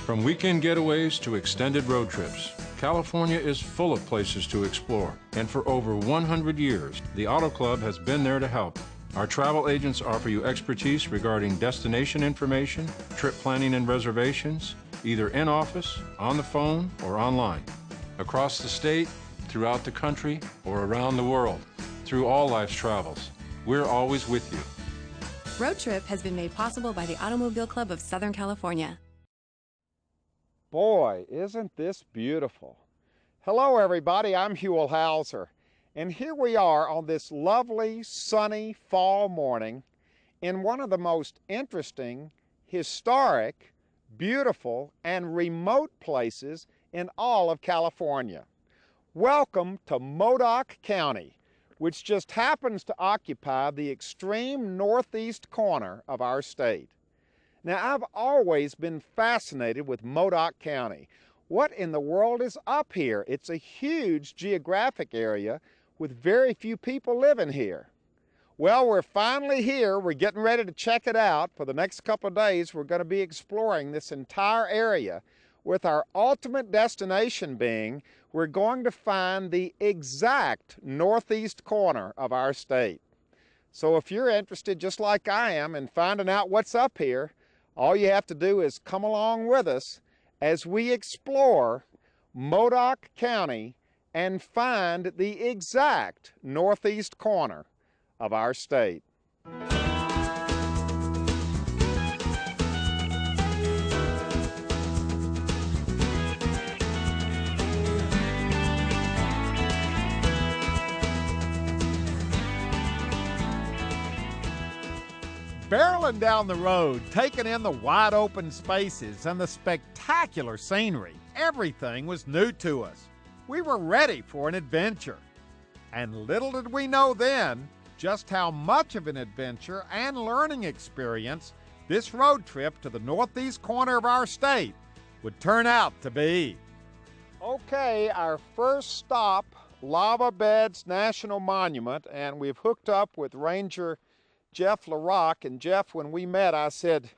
From weekend getaways to extended road trips, California is full of places to explore. And for over 100 years, the Auto Club has been there to help. Our travel agents offer you expertise regarding destination information, trip planning and reservations, either in office, on the phone, or online. Across the state, throughout the country, or around the world. Through all life's travels, we're always with you. Road Trip has been made possible by the Automobile Club of Southern California. Boy, isn't this beautiful. Hello everybody, I'm Huell, and here we are on this lovely sunny fall morning in one of the most interesting, historic, beautiful, and remote places in all of California. Welcome to Modoc County, which just happens to occupy the extreme northeast corner of our state. Now, I've always been fascinated with Modoc County. What in the world is up here? It's a huge geographic area with very few people living here. Well, we're finally here. We're getting ready to check it out. For the next couple of days, we're going to be exploring this entire area, with our ultimate destination being we're going to find the exact northeast corner of our state. So if you're interested, just like I am, in finding out what's up here, all you have to do is come along with us as we explore Modoc County and find the exact northeast corner of our state. Barreling down the road, taking in the wide open spaces and the spectacular scenery, everything was new to us. We were ready for an adventure. And little did we know then just how much of an adventure and learning experience this road trip to the northeast corner of our state would turn out to be. Okay, our first stop, Lava Beds National Monument, and we've hooked up with Ranger Jeff LaRock. And Jeff, when we met, I said,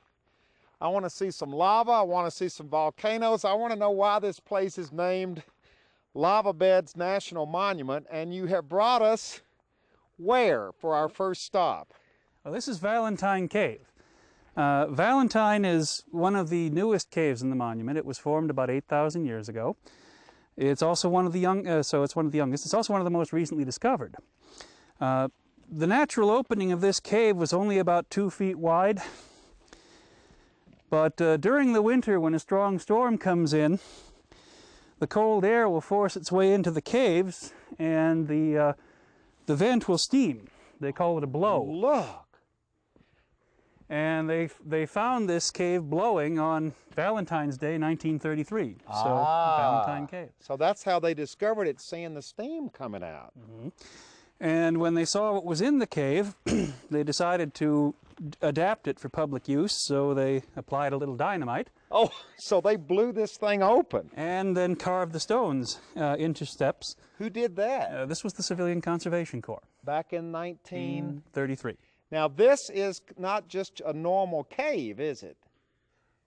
I want to see some lava, I want to see some volcanoes, I want to know why this place is named Lava Beds National Monument. And you have brought us where for our first stop? Well, this is Valentine Cave. Valentine is one of the newest caves in the monument. It was formed about 8,000 years ago. It's also one of the youngest. It's also one of the most recently discovered. The natural opening of this cave was only about 2 feet wide, but during the winter, when a strong storm comes in, the cold air will force its way into the caves, and the vent will steam. They call it a blow. Look! And they found this cave blowing on Valentine's Day, 1933. So Valentine Cave. So that's how they discovered it, seeing the steam coming out. Mm-hmm. And when they saw what was in the cave, they decided to adapt it for public use, so they applied a little dynamite. Oh, so they blew this thing open. And then carved the stones into steps. Who did that? This was the Civilian Conservation Corps. Back in 1933. Now, this is not just a normal cave, is it?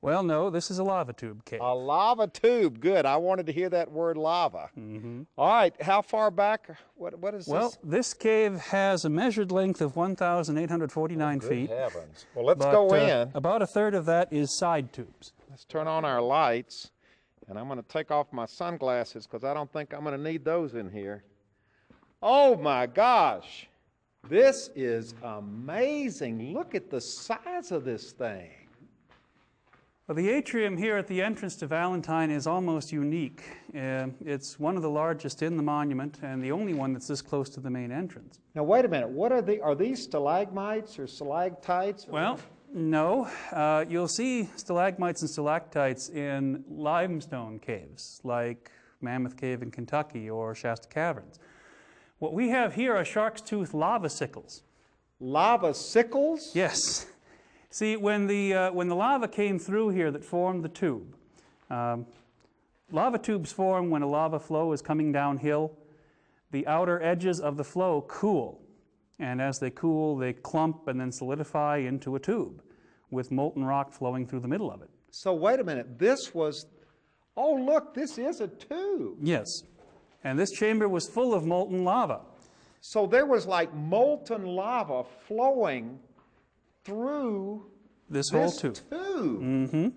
Well, no, this is a lava tube cave. A lava tube, good. I wanted to hear that word lava. Mm-hmm. All right, how far back? What is this? Well, this cave has a measured length of 1,849 feet. Good heavens. Well, let's go in. About a third of that is side tubes. Let's turn on our lights, and I'm going to take off my sunglasses because I don't think I'm going to need those in here. Oh my gosh, this is amazing. Look at the size of this thing. Well, the atrium here at the entrance to Valentine is almost unique. It's one of the largest in the monument and the only one that's this close to the main entrance. Now wait a minute, what are these stalagmites or stalactites? Well, no. You'll see stalagmites and stalactites in limestone caves like Mammoth Cave in Kentucky or Shasta Caverns. What we have here are shark's tooth lava sickles. Lava sickles? Yes. See, when the lava came through here that formed the tube, lava tubes form when a lava flow is coming downhill. The outer edges of the flow cool, and as they cool, they clump and then solidify into a tube with molten rock flowing through the middle of it. So wait a minute, this was, oh look, this is a tube. Yes. And this chamber was full of molten lava. So there was like molten lava flowing through This whole tube. Mm-hmm.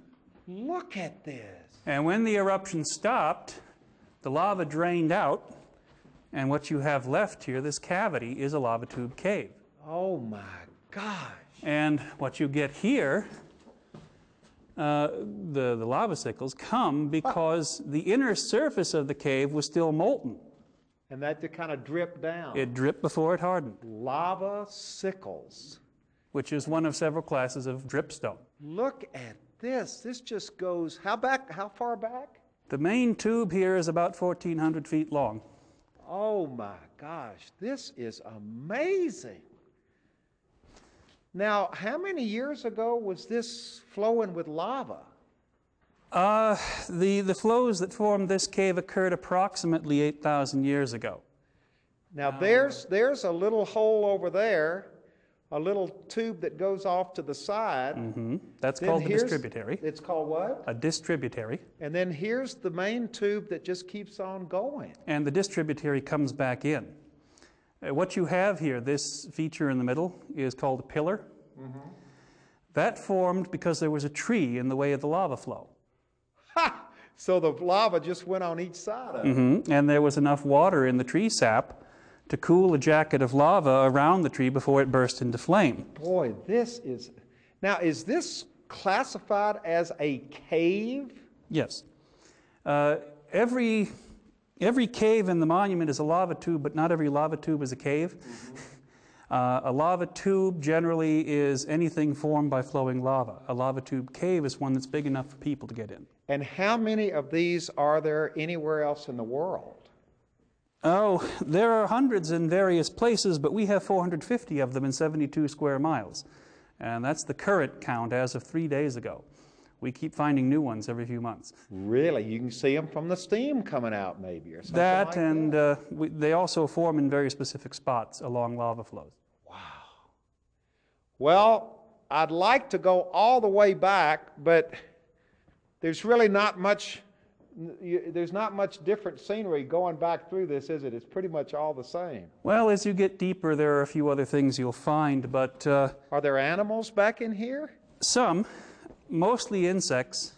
Look at this. And when the eruption stopped, the lava drained out, and what you have left here, this cavity, is a lava tube cave. Oh my gosh. And what you get here, the lava sickles come because the inner surface of the cave was still molten. And that just kind of dripped down. It dripped before it hardened. Lava sickles. Which is one of several classes of dripstone. Look at this. This just goes, how far back? The main tube here is about 1,400 feet long. Oh my gosh, this is amazing. Now, how many years ago was this flowing with lava? The flows that formed this cave occurred approximately 8,000 years ago. Now there's a little hole over there, a little tube that goes off to the side. Mm-hmm. That's called the distributary. It's called what? A distributary. And then here's the main tube that just keeps on going. And the distributary comes back in. What you have here, this feature in the middle, is called a pillar. Mm-hmm. That formed because there was a tree in the way of the lava flow. Ha! So the lava just went on each side of it. Mm-hmm. And there was enough water in the tree sap to cool a jacket of lava around the tree before it burst into flame. Boy, this is... Now, is this classified as a cave? Yes. Every cave in the monument is a lava tube, but not every lava tube is a cave. Mm-hmm. A lava tube generally is anything formed by flowing lava. A lava tube cave is one that's big enough for people to get in. And how many of these are there anywhere else in the world? Oh, there are hundreds in various places, but we have 450 of them in 72 square miles. And that's the current count as of 3 days ago. We keep finding new ones every few months. Really? You can see them from the steam coming out maybe or something that, like and that? they also form in very specific spots along lava flows. Wow. Well, I'd like to go all the way back, but there's really not much, there's not much different scenery going back through this, is it? It's pretty much all the same. Well, as you get deeper, there are a few other things you'll find, but... are there animals back in here? Some. Mostly insects,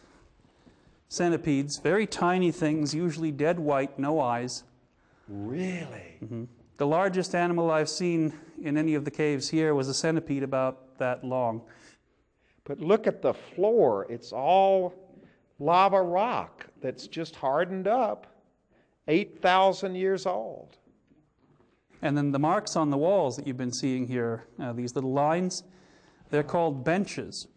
centipedes, very tiny things, usually dead white, no eyes. Really? Mm-hmm. The largest animal I've seen in any of the caves here was a centipede about that long. But look at the floor. It's all lava rock that's just hardened up, 8,000 years old. And then the marks on the walls that you've been seeing here, these little lines, they're called benches.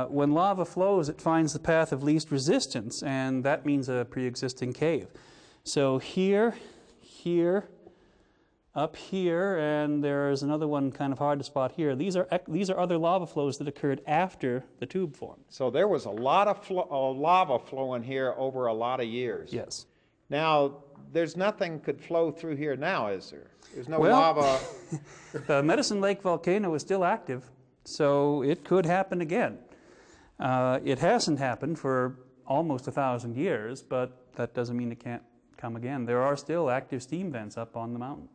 When lava flows, it finds the path of least resistance, and that means a pre-existing cave. So here, here, up here, and there's another one kind of hard to spot here. These are other lava flows that occurred after the tube formed. So there was a lot of lava flowing here over a lot of years. Yes. Now, there's nothing could flow through here now, is there? There's no lava. The Medicine Lake volcano is still active, so it could happen again. It hasn't happened for almost 1,000 years, but that doesn't mean it can't come again. There are still active steam vents up on the mountain.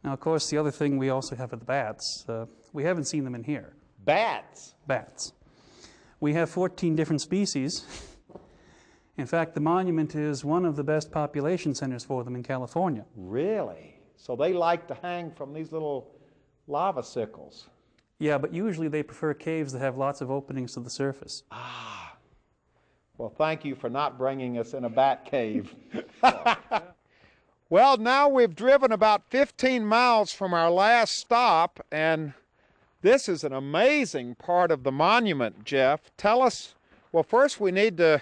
Now, of course, the other thing we also have are the bats. We haven't seen them in here. Bats? Bats. We have 14 different species. In fact, the monument is one of the best population centers for them in California. Really? So they like to hang from these little lava sickles. Yeah, but usually they prefer caves that have lots of openings to the surface. Ah. Well, thank you for not bringing us in a bat cave. Well, now we've driven about 15 miles from our last stop, and this is an amazing part of the monument, Jeff. Tell us, well, first we need to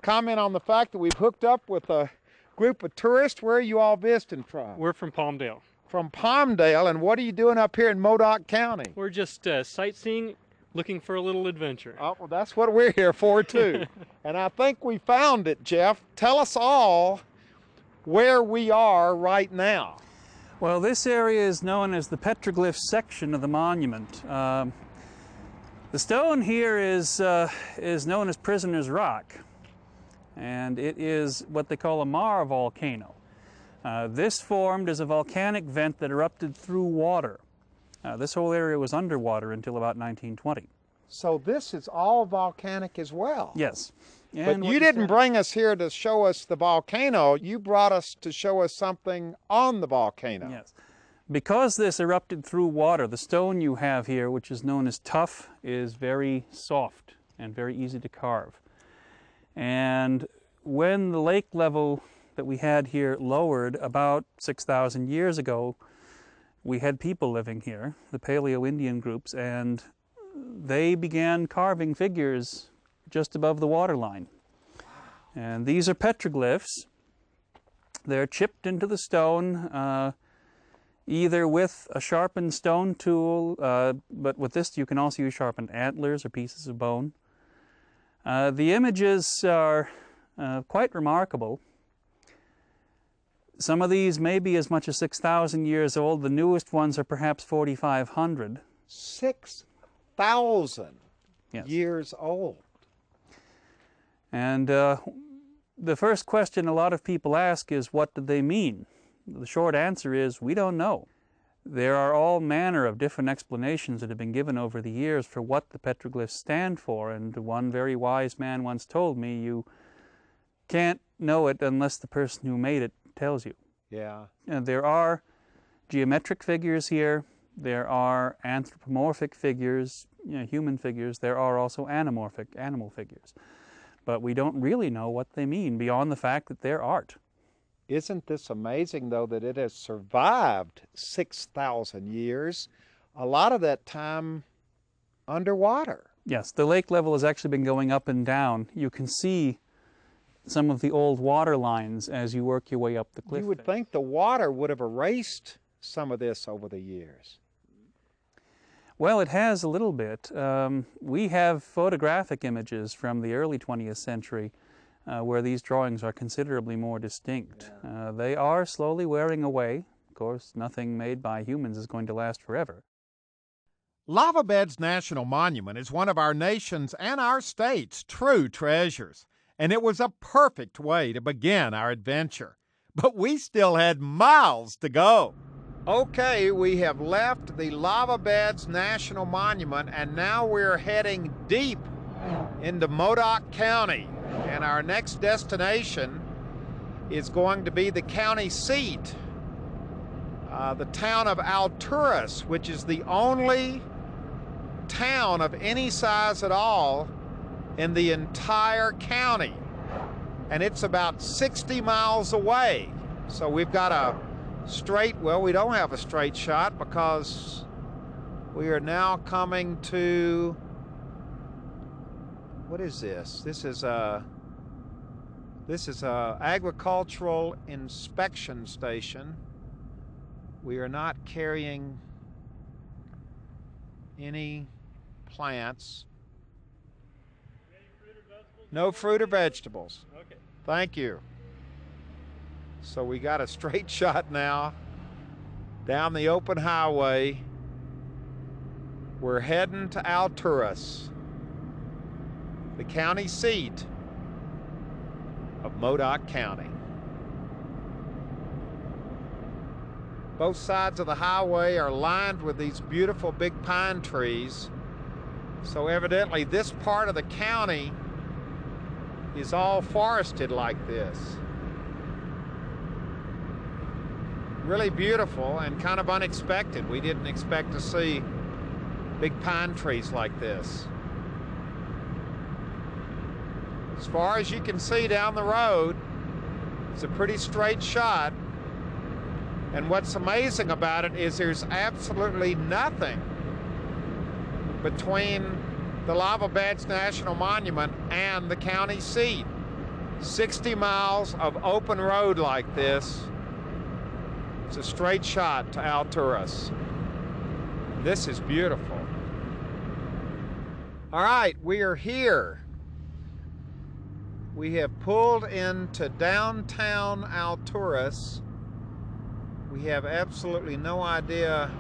comment on the fact that we've hooked up with a group of tourists. Where are you all visiting from? We're from Palmdale. From Palmdale, and what are you doing up here in Modoc County? We're just sightseeing, looking for a little adventure. Oh, well, that's what we're here for, too. And I think we found it, Jeff. Tell us all where we are right now. Well, this area is known as the petroglyphs section of the monument. The stone here is known as Prisoner's Rock, and it is what they call a Mar volcano. This formed as a volcanic vent that erupted through water. This whole area was underwater until about 1920. So this is all volcanic as well? Yes. But you didn't bring us here to show us the volcano. You brought us to show us something on the volcano. Yes. Because this erupted through water, the stone you have here, which is known as tuff, is very soft and very easy to carve. And when the lake level that we had here lowered about 6,000 years ago, we had people living here, the Paleo-Indian groups, and they began carving figures just above the waterline. And these are petroglyphs. They're chipped into the stone, either with a sharpened stone tool, but with this you can also use sharpened antlers or pieces of bone. The images are quite remarkable. Some of these may be as much as 6,000 years old. The newest ones are perhaps 4,500. 6,000 Yes. years old. And the first question a lot of people ask is, what did they mean? The short answer is, we don't know. There are all manner of different explanations that have been given over the years for what the petroglyphs stand for, and one very wise man once told me, you can't know it unless the person who made it tells you. Yeah. There are geometric figures here, there are anthropomorphic figures, human figures, there are also anamorphic, animal figures. But we don't really know what they mean beyond the fact that they're art. Isn't this amazing, though, that it has survived 6,000 years, a lot of that time underwater? Yes, the lake level has actually been going up and down. You can see some of the old water lines as you work your way up the cliff. You would think the water would have erased some of this over the years. Well, it has a little bit. We have photographic images from the early 20th century where these drawings are considerably more distinct. They are slowly wearing away. Of course, nothing made by humans is going to last forever. Lava Beds National Monument is one of our nation's and our state's true treasures, and it was a perfect way to begin our adventure. But we still had miles to go. Okay, we have left the Lava Beds National Monument, and now we're heading deep into Modoc County. And our next destination is going to be the county seat, the town of Alturas, which is the only town of any size at all in the entire county. And it's about 60 miles away. So we've got a well, we don't have a straight shot because we are now coming to, what is this? This is a agricultural inspection station. We are not carrying any plants. Any fruit or vegetables? No fruit or vegetables. Okay. Thank you. So we got a straight shot now down the open highway. We're heading to Alturas, the county seat of Modoc County. Both sides of the highway are lined with these beautiful big pine trees. So evidently this part of the county is all forested like this. Really beautiful and kind of unexpected. We didn't expect to see big pine trees like this. As far as you can see down the road, it's a pretty straight shot. And what's amazing about it is there's absolutely nothing between the Lava Beds National Monument and the county seat. 60 miles of open road like this. It's a straight shot to Alturas. This is beautiful. All right, we are here. We have pulled into downtown Alturas. We have absolutely no idea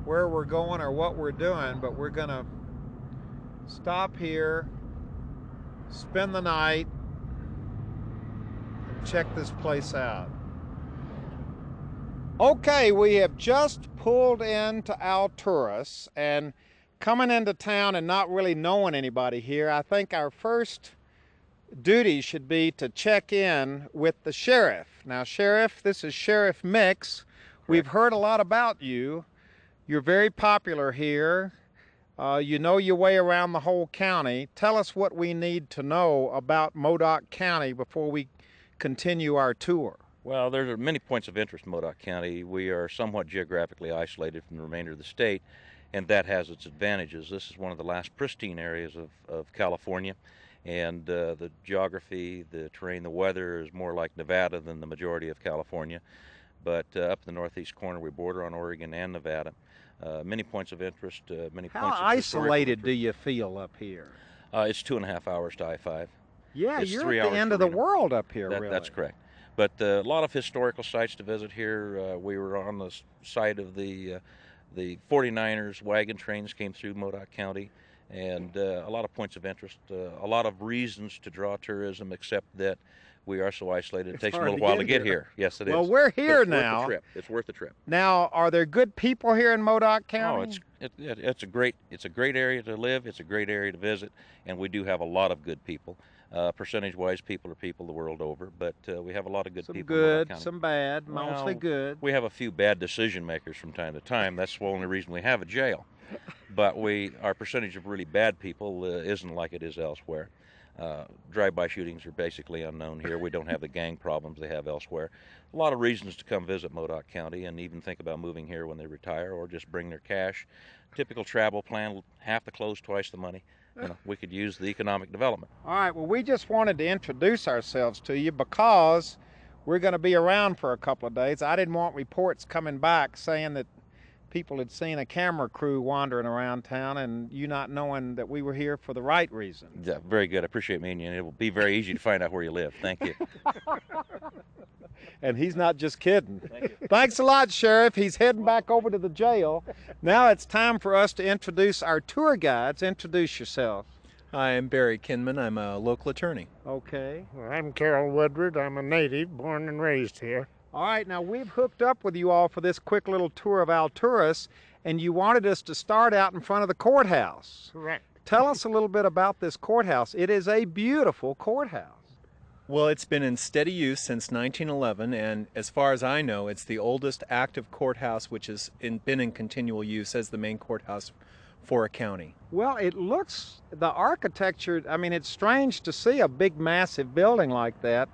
where we're going or what we're doing, but we're gonna stop here, spend the night, and check this place out. Okay, we have just pulled into Alturas, and coming into town and not really knowing anybody here, I think our first duty should be to check in with the sheriff. Now, Sheriff, this is Sheriff Mix. We've heard a lot about you. You're very popular here. You know your way around the whole county. Tell us what we need to know about Modoc County before we continue our tour. Well, there are many points of interest in Modoc County. We are somewhat geographically isolated from the remainder of the state, and that has its advantages. This is one of the last pristine areas of California, and the geography, the terrain, the weather is more like Nevada than the majority of California. But up in the northeast corner, we border on Oregon and Nevada. Many points of interest, many How points of isolated do you feel up here? It's 2.5 hours to I-5. Yeah, It's you're 3 at the hours end to of the Reno. world up here, really. That's correct. But a lot of historical sites to visit here. We were on the site of the 49ers wagon trains came through Modoc County, and a lot of points of interest, a lot of reasons to draw tourism, except that we are so isolated. It takes a little while to get here. Yes, it is. Well, we're here But it's now. Worth the trip. It's worth the trip. Now, are there good people here in Modoc Oh, County? it's a great area to live. It's a great area to visit, and we do have a lot of good people. Percentage-wise, people are people the world over, but we have a lot of good Some people in Modoc good, County. some bad, mostly Well, good. We have a few bad decision makers from time to time. That's the only reason we have a jail. But our percentage of really bad people isn't like it is elsewhere. Drive-by shootings are basically unknown here. We don't have the gang problems they have elsewhere. A lot of reasons to come visit Modoc County and even think about moving here when they retire or just bring their cash. Typical travel plan, half the clothes, twice the money. We could use the economic development. All right, well, we just wanted to introduce ourselves to you because we're going to be around for a couple of days. I didn't want reports coming back saying that people had seen a camera crew wandering around town and you not knowing that we were here for the right reason. Yeah, very good. I appreciate meeting you. It will be very easy to find out where you live. Thank you. And he's not just kidding. Thank you. Thanks a lot, Sheriff. He's heading back over to the jail. Now it's time for us to introduce our tour guides. Introduce yourself. Hi, I'm Barry Kinman. I'm a local attorney. Okay. Well, I'm Carol Woodward. I'm a native, born and raised here. All right, now we've hooked up with you all for this quick little tour of Alturas, and you wanted us to start out in front of the courthouse. Correct. Tell us a little bit about this courthouse. It is a beautiful courthouse. Well, it's been in steady use since 1911, and as far as I know, it's the oldest active courthouse which has been in continual use as the main courthouse for a county. Well, it looks, the architecture, I mean, it's strange to see a big, massive building like that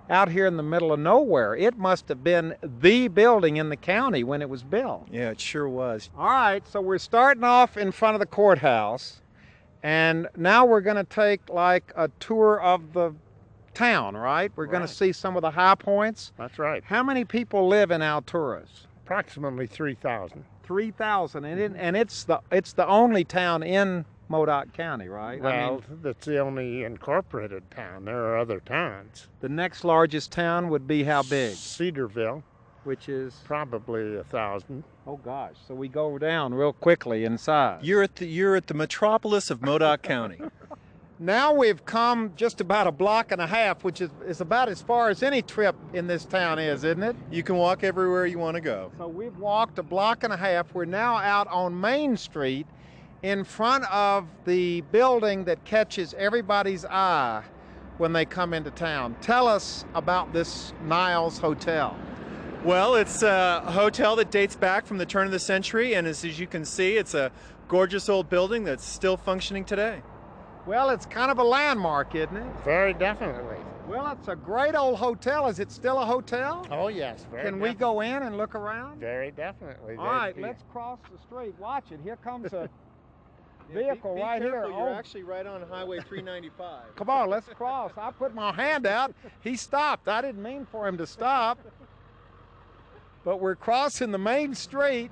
out here in the middle of nowhere. It must have been the building in the county when it was built. Yeah, it sure was. All right, so we're starting off in front of the courthouse, and now we're going to take like a tour of the town, right? We're going to see some of the high points. That's right. How many people live in Alturas? Approximately 3,000. 3,000, and it's the only town in Modoc County, right? Well, that's the only incorporated town. There are other towns. The next largest town would be how big? Cedarville, Which is, probably 1,000. oh gosh, so we go down real quickly in size. You're at the metropolis of Modoc County. Now we've come just about a block and a half, which is about as far as any trip in this town is, isn't it? You can walk everywhere you want to go. So we've walked a block and a half. We're now out on Main Street in front of the building that catches everybody's eye when they come into town. Tell us about this Niles Hotel. Well, it's a hotel that dates back from the turn of the century, and as you can see, it's a gorgeous old building that's still functioning today. Well, it's kind of a landmark, isn't it? Very definitely. Well, it's a great old hotel. Is it still a hotel? Oh, yes. Can we go in and look around? Very definitely. All right, let's cross the street. Watch it. Here comes a vehicle right here. You're Oh, actually right on Highway 395. come on, let's cross. I put my hand out. He stopped. I didn't mean for him to stop. But we're crossing the main street.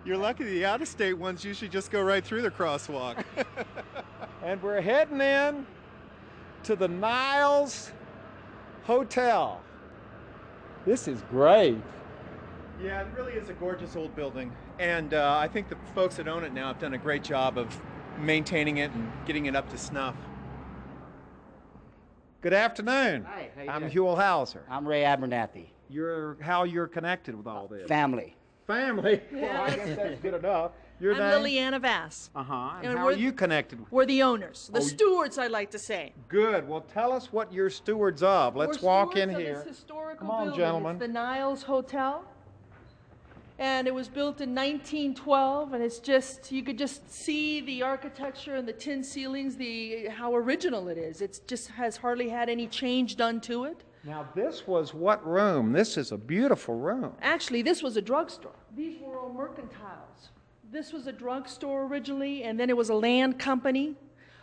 You're lucky the out-of-state ones usually just go right through the crosswalk. And we're heading in to the Niles Hotel. This is great. Yeah, it really is a gorgeous old building. And I think the folks that own it now have done a great job of maintaining it and getting it up to snuff. Good afternoon. Hi, how you I'm doing? Huell Hauser. I'm Ray Abernathy. How you're connected with all this? Family. Family? Well, I guess that's good enough. Your I'm name? Liliana Vass. Uh-huh. And And how are you connected with? We're the owners, the Oh, stewards, I like to say. Good. Well, tell us what you're stewards of. Let's We're walk stewards in of here. This historical Come on, building. gentlemen. It's the Niles Hotel. And it was built in 1912, and it's just, you could just see the architecture and the tin ceilings, how original it is. It just has hardly had any change done to it. Now, this was what room? This is a beautiful room. Actually, this was a drugstore. These were all mercantiles. This was a drugstore originally, and then it was a land company.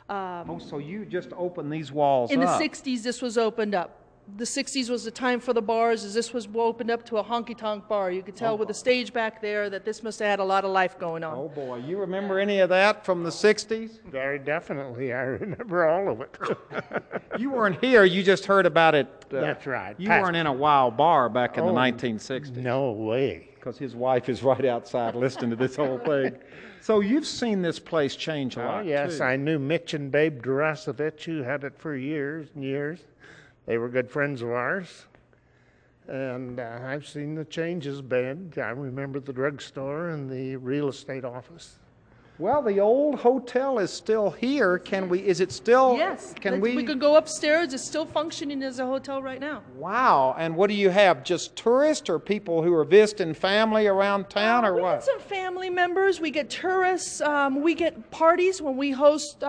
So you just opened these walls In up. the 60s, this was opened up. The 60s was the time for the bars, as this was opened up to a honky-tonk bar. You could tell with the stage back there that this must have had a lot of life going on. Oh, boy. You remember any of that from the 60s? Very definitely. I remember all of it. You weren't here. You just heard about it. That's right. You weren't in a wild bar back in the 1960s. No way. Because his wife is right outside listening to this whole thing. So you've seen this place change a Oh, lot, yes. too. I knew Mitch and Babe Durasovich, who had it for years and years. They were good friends of ours. And I've seen the changes bad. I remember the drugstore and the real estate office. Well, the old hotel is still here. Is it still? Yes, Can we could go upstairs. It's still functioning as a hotel right now. Wow. And what do you have? Just tourists or people who are visiting family around town or We what? get some family members. We get tourists. We get parties when we host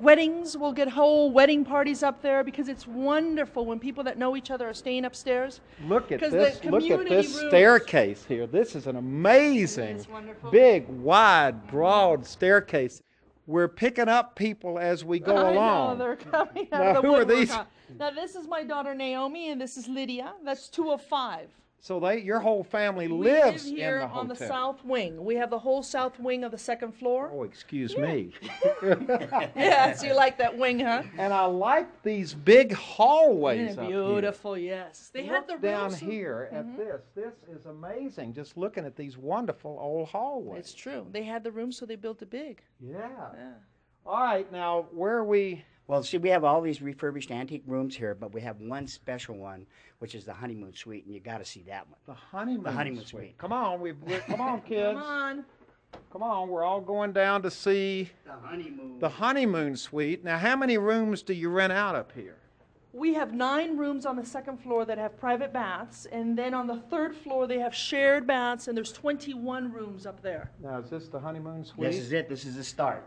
weddings. We'll get whole wedding parties up there because it's wonderful when people that know each other are staying upstairs. Look at 'Cause this. the Look at community this rooms- staircase here. This is an amazing, It's wonderful. big, wide, broad staircase. We're picking up people as we go I along. know, they're coming out Now, of the who are woodwork. these? Now, this is my daughter Naomi, and this is Lydia. That's 2 of 5. So your whole family We lives live here in the hotel. on the south wing. We have the whole south wing of the second floor. Oh, excuse me. Yeah, so you like that wing, huh? And I like these big hallways Isn't up it here. beautiful, yes. They had the Look down roofs. here at this. This is amazing. Just looking at these wonderful old hallways. It's true. They had the room, so they built it big. Yeah. All right. Now, where are we? Well, see, we have all these refurbished antique rooms here, but we have one special one, which is the honeymoon suite, and you got to see that one. The honeymoon, The honeymoon suite. Come on, come on, kids. Come on. Come on. We're all going down to see The honeymoon. the honeymoon suite. Now, how many rooms do you rent out up here? We have 9 rooms on the second floor that have private baths, and then on the third floor they have shared baths, and there's 21 rooms up there. Now, is this the honeymoon suite? This is it. This is the start.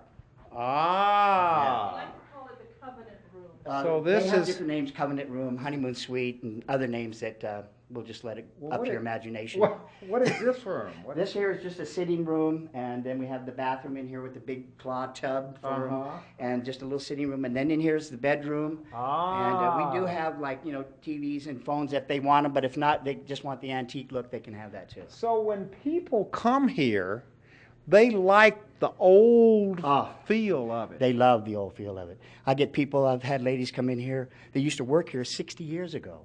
Ah. I like to call it the covenant room. So this they have is- different names: covenant room, honeymoon suite, and other names that we'll just let it Well, up what to your is- imagination. What is this room? What This here is just a sitting room, and then we have the bathroom in here with the big claw tub for 'em, Uh-huh. and just a little sitting room. And then in here is the bedroom. And we do have, like, TVs and phones if they want them, but if not, they just want the antique look, they can have that too. So when people come here, they like the old feel of it. They love the old feel of it. I've had ladies come in here, they used to work here 60 years ago,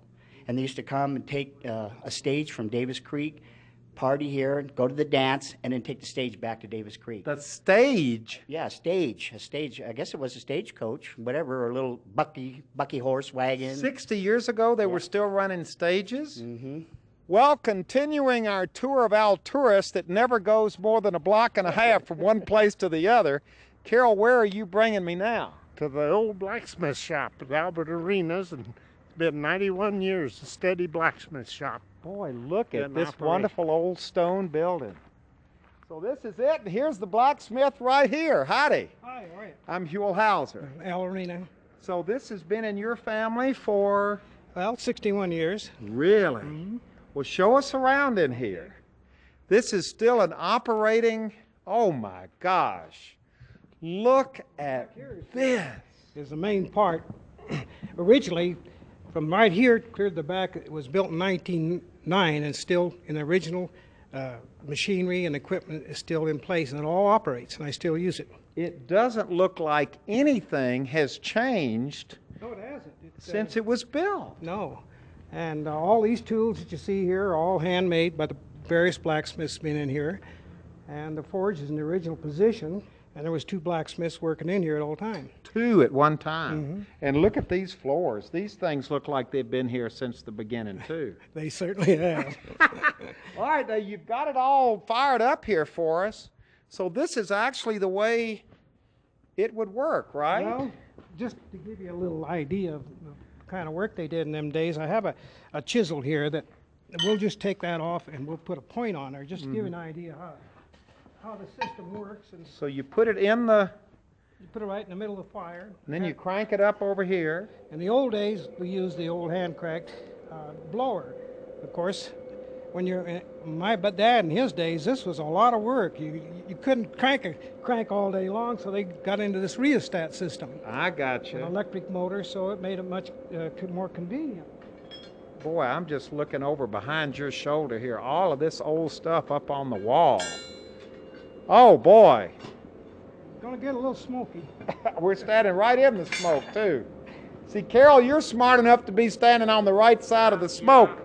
and they used to come and take a stage from Davis Creek, party here, go to the dance, and then take the stage back to Davis Creek. The stage? Yeah, a stage. I guess it was a stagecoach, whatever, or a little bucky horse wagon. 60 years ago, they were still running stages? Mm-hmm. Well, continuing our tour of Alturas that never goes more than a block and a half from one place to the other, Carol, where are you bringing me now? To the old blacksmith shop at Albert Arenas, and it's been 91 years, a steady blacksmith shop. Boy, look at In this operation. wonderful old stone building. So this is it, and here's the blacksmith right here. Howdy. Hi, all right. I'm Huell Hauser. Al Arena. So this has been in your family for? Well, 61 years. Really? Mm-hmm. Well, show us around in here. This is still an operating, oh my gosh. Look at this. Is the main part. Originally, from right here clear to the back, it was built in 1909 and still in the original machinery and equipment is still in place, and it all operates, and I still use it. It doesn't look like anything has changed No, it hasn't. since it was built. No. And all these tools that you see here are all handmade by various blacksmiths been in here, and the forge is in the original position, and there was 2 blacksmiths working in here at all time. 2 at one time. Mm-hmm. And look at these floors. These things look like they've been here since the beginning, too. They certainly have. All right, now you've got it all fired up here for us. So this is actually the way it would work, right? Well, just to give you a little idea of the kind of work they did in them days, I have a chisel here that we'll just take that off and we'll put a point on there just to give you an idea how the system works. And so you put it in the... You put it right in the middle of the fire. And then you crank it up over here. In the old days, we used the old hand-cranked blower. Of course, when you're my dad in his days, this was a lot of work. You couldn't crank all day long, so they got into this rheostat system. I got you. An electric motor, so it made it much more convenient. Boy, I'm just looking over behind your shoulder here. All of this old stuff up on the wall. Oh boy. Gonna get a little smoky. We're standing right in the smoke too. See, Carol, you're smart enough to be standing on the right side of the smoke.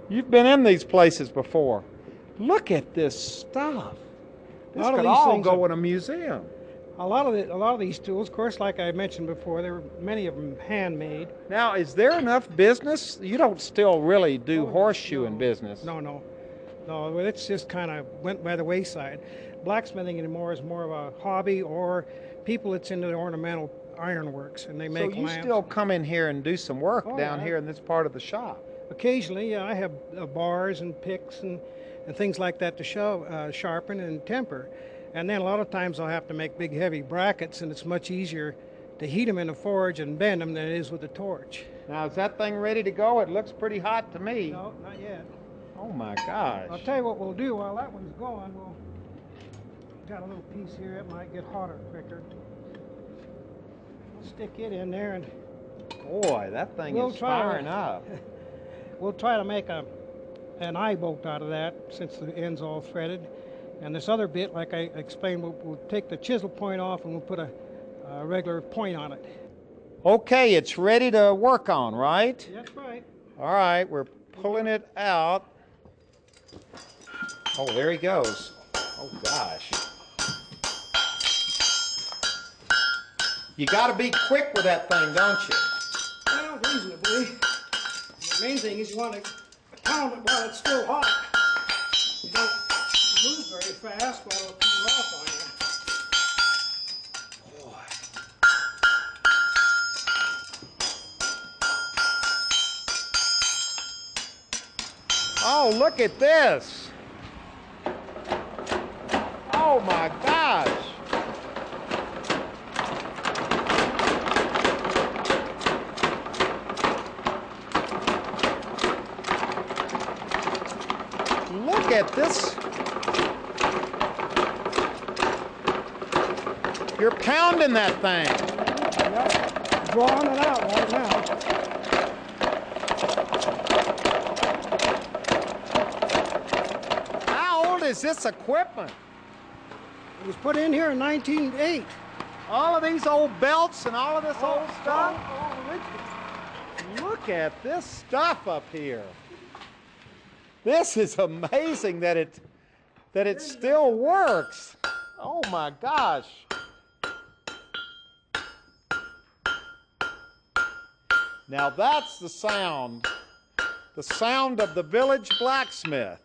You've been in these places before. Look at this stuff. This could all go in a museum. A lot of these tools, of course, like I mentioned before, there were many of them handmade. Now, is there enough business? You don't still really do horseshoeing business. No, it's just kind of went by the wayside. Blacksmithing anymore is more of a hobby, or people that's into the ornamental ironworks, and they make lamps. So you still come in here and do some work down here in this part of the shop? Occasionally, yeah. I have bars and picks and things like that to sharpen and temper. And then a lot of times I'll have to make big heavy brackets, and it's much easier to heat them in a forge and bend them than it is with a torch. Now, is that thing ready to go? It looks pretty hot to me. No, not yet. Oh my gosh. I'll tell you what we'll do while that one's going. We'll got a little piece here. It might get hotter quicker. We'll stick it in there, and boy, that thing is firing up. We'll try to make an eye bolt out of that, since the end's all threaded. And this other bit, like I explained, we'll take the chisel point off and we'll put a regular point on it. Okay, it's ready to work on, right? That's right. All right, we're pulling it out. Oh, there he goes. Oh gosh. You got to be quick with that thing, don't you? Well, reasonably. The main thing is you want to pound it while it's still hot. You don't move very fast while it'll cool off on you. Boy. Oh, look at this. Oh my gosh. Look at this. You're pounding that thing. Yep. Drawing it out right now. How old is this equipment? It was put in here in 1908. All of these old belts and all of this old stuff? All original. Look at this stuff up here. This is amazing that it still works. Oh my gosh. Now that's the sound of the village blacksmith.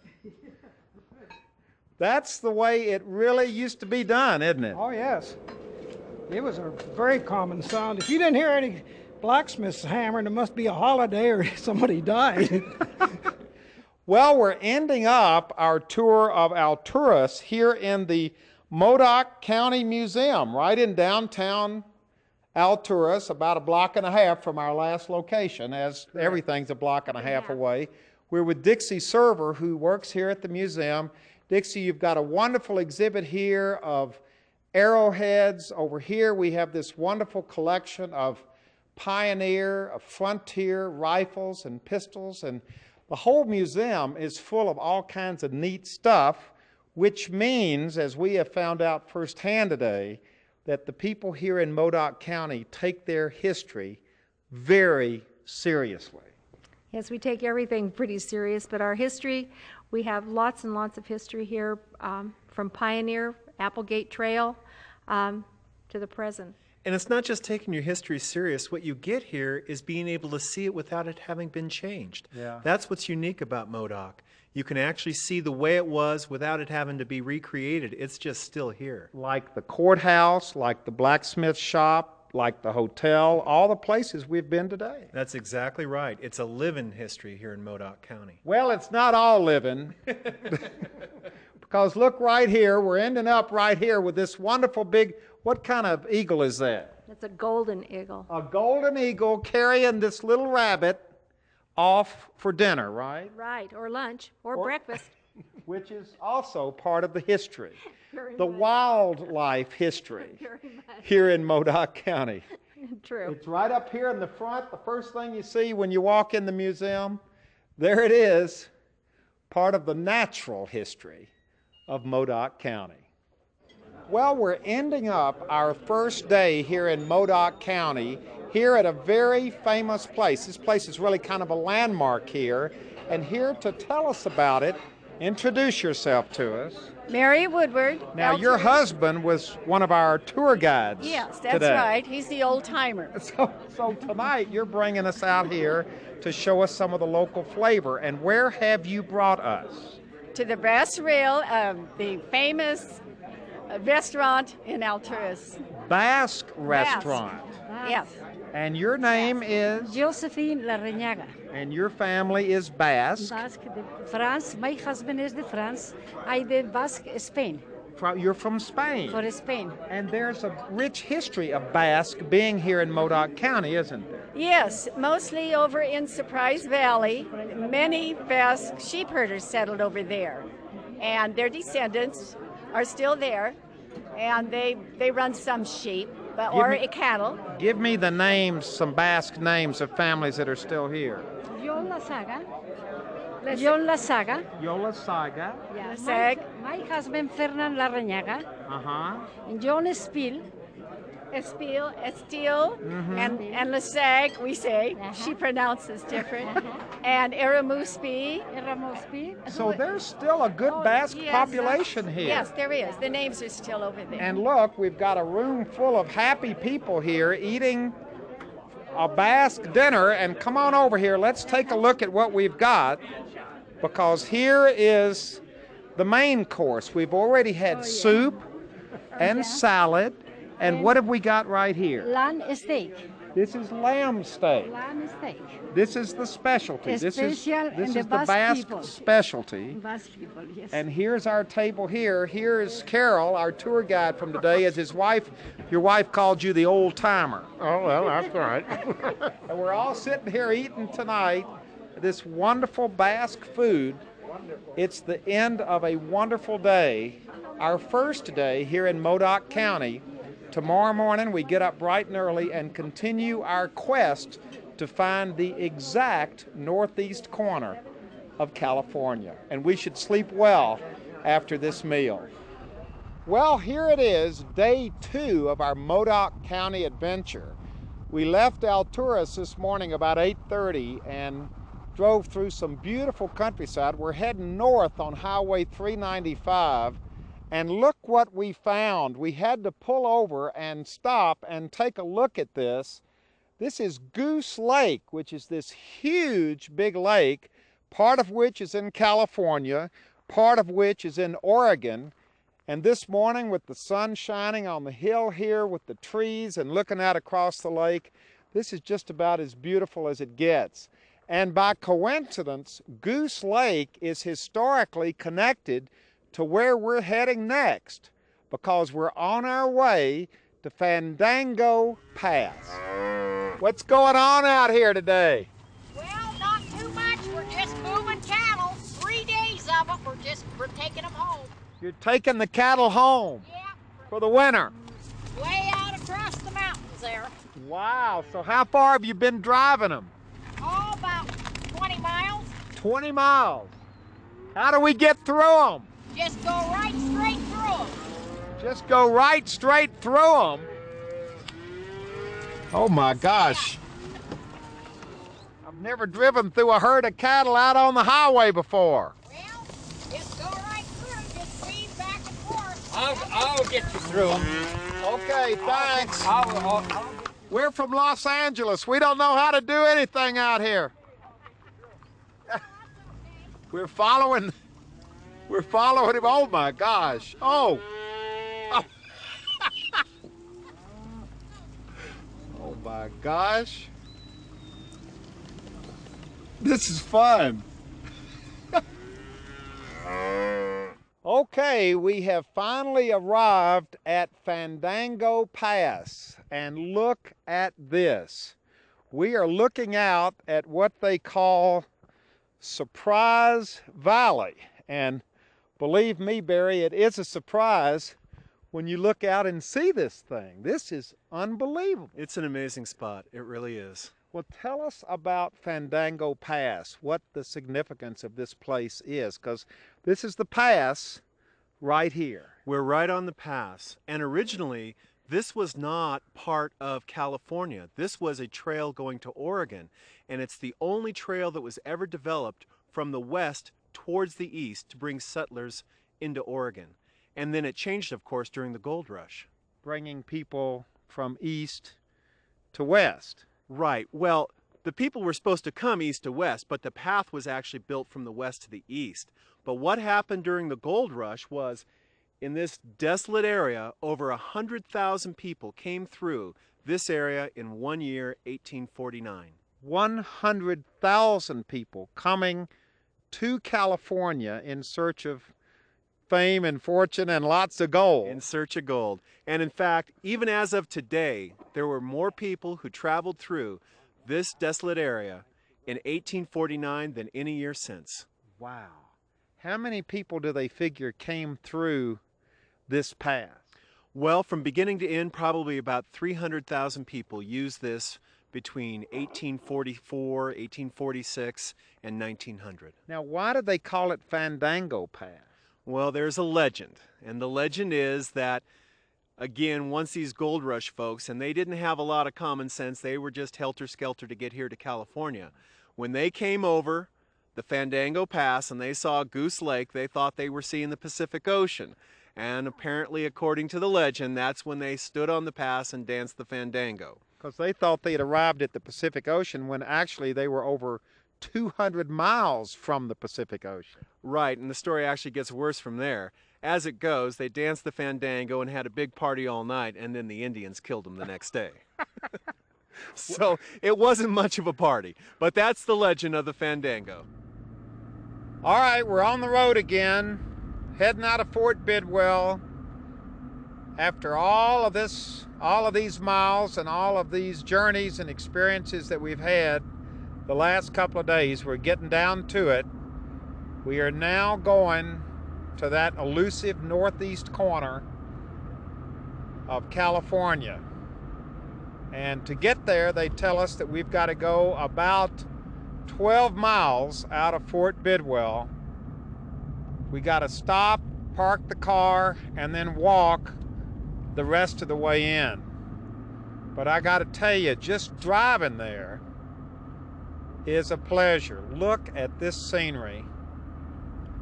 That's the way it really used to be done, isn't it? Oh yes. It was a very common sound. If you didn't hear any blacksmiths hammering, it must be a holiday or somebody died. Well, we're ending up our tour of Alturas here in the Modoc County Museum, right in downtown Alturas, about a block and a half from our last location, as everything's a block and a half away. We're with Dixie Server, who works here at the museum. Dixie, you've got a wonderful exhibit here of arrowheads. Over here we have this wonderful collection of pioneer, of frontier rifles and pistols, and the whole museum is full of all kinds of neat stuff, which means, as we have found out firsthand today, that the people here in Modoc County take their history very seriously. Yes, we take everything pretty serious, but our history, We have lots and lots of history here, from Pioneer, Applegate Trail, to the present. And it's not just taking your history serious. What you get here is being able to see it without it having been changed. Yeah. That's what's unique about Modoc. You can actually see the way it was without it having to be recreated. It's just still here. Like the courthouse, like the blacksmith shop, like the hotel, all the places we've been today. That's exactly right. It's a living history here in Modoc County. Well, it's not all living. Because look right here, we're ending up right here with this wonderful big, what kind of eagle is that? It's a golden eagle. A golden eagle carrying this little rabbit off for dinner, right? Right, or lunch, or breakfast. Which is also part of the history, Very the much. wildlife history Very much. here in Modoc County. True. It's right up here in the front, the first thing you see when you walk in the museum. There it is, part of the natural history of Modoc County. Well, we're ending up our first day here in Modoc County, here at a very famous place. This place is really kind of a landmark here. And here to tell us about it, introduce yourself to us. Mary Woodward. Now, your husband was one of our tour guides. Yes, that's today. right. He's the old timer. So tonight you're bringing us out here to show us some of the local flavor. And where have you brought us? To the Brass Rail, the famous restaurant in Alturas. Basque restaurant. Yes. And your name is? Josephine Larrañaga. And your family is Basque. Basque, France. My husband is the France. I did Basque, Spain. You're from Spain. For Spain. And there's a rich history of Basque being here in Modoc County, isn't there? Yes, mostly over in Surprise Valley. Many Basque sheep herders settled over there. And their descendants are still there. And they run some sheep, or cattle. Give me the names, some Basque names of families that are still here. Yola Saga. Yola Saga. Yola Saga. Yeah. My husband, Fernan Larrañaga. Uh-huh. And John Spiel. Estil, and Lasag, we say. She pronounces different. And Eramuspi. So there's still a good Basque population here. Yes, there is. The names are still over there. And look, we've got a room full of happy people here eating a Basque dinner. And come on over here, let's take a look at what we've got, because here is the main course. We've already had soup and salad. And what have we got right here? Lamb steak. This is lamb steak. Lamb steak. This is the specialty. This is the Basque specialty. Basque people, yes. And here's our table here. Here's Carol, our tour guide from today, as his wife. Your wife called you the old timer. Oh, well, that's right. And we're all sitting here eating tonight this wonderful Basque food. It's the end of a wonderful day, our first day here in Modoc County. Tomorrow morning we get up bright and early and continue our quest to find the exact northeast corner of California. And we should sleep well after this meal. Well, here it is, day 2 of our Modoc County adventure. We left Alturas this morning about 8:30 and drove through some beautiful countryside. We're heading north on Highway 395. And look what we found. We had to pull over and stop and take a look at this. This is Goose Lake, which is this huge big lake, part of which is in California, part of which is in Oregon. And this morning, with the sun shining on the hill here with the trees and looking out across the lake, this is just about as beautiful as it gets. And by coincidence, Goose Lake is historically connected to where we're heading next, because we're on our way to Fandango Pass. What's going on out here today? Well, not too much. We're just moving cattle. 3 days of it. We're taking them home. You're taking the cattle home? Yeah. For the winter? Way out across the mountains there. Wow, so how far have you been driving them? Oh, about 20 miles. 20 miles. How do we get through them? Just go right straight through them. Just go right straight through them? Oh my gosh. I've never driven through a herd of cattle out on the highway before. Well, I'll get you through them. Okay, thanks. We're from Los Angeles. We don't know how to do anything out here. We're following him. Oh my gosh. Oh. Oh my gosh. This is fun. Okay, we have finally arrived at Fandango Pass, and look at this. We are looking out at what they call Surprise Valley, and believe me, Barry, it is a surprise when you look out and see this thing. This is unbelievable. It's an amazing spot. It really is. Well, tell us about Fandango Pass, what the significance of this place is, because this is the pass right here. We're right on the pass, and originally this was not part of California. This was a trail going to Oregon, and it's the only trail that was ever developed from the west towards the east to bring settlers into Oregon. And then it changed, of course, during the gold rush. Bringing people from east to west. Right. Well, the people were supposed to come east to west, but the path was actually built from the west to the east. But what happened during the gold rush was, in this desolate area, over 100,000 people came through this area in 1 year, 1849. 100,000 people coming to California in search of fame and fortune and lots of gold. In search of gold. And in fact, even as of today, there were more people who traveled through this desolate area in 1849 than any year since. Wow. How many people do they figure came through this path? Well, from beginning to end, probably about 300,000 people used this between 1844, 1846, and 1900. Now, why did they call it Fandango Pass? Well, there's a legend, and the legend is that, again, once these gold rush folks, and they didn't have a lot of common sense, they were just helter-skelter to get here to California. When they came over the Fandango Pass and they saw Goose Lake, they thought they were seeing the Pacific Ocean. And apparently, according to the legend, that's when they stood on the pass and danced the Fandango. Because they thought they had arrived at the Pacific Ocean when actually they were over 200 miles from the Pacific Ocean. Right, and the story actually gets worse from there. As it goes, they danced the Fandango and had a big party all night, and then the Indians killed them the next day. So it wasn't much of a party, but that's the legend of the Fandango. All right, we're on the road again, heading out of Fort Bidwell. After all of these miles and all of these journeys and experiences that we've had the last couple of days, we're getting down to it. We are now going to that elusive northeast corner of California. And to get there, they tell us that we've got to go about 12 miles out of Fort Bidwell. We got to stop, park the car, and then walk the rest of the way in. But I got to tell you, just driving there is a pleasure. Look at this scenery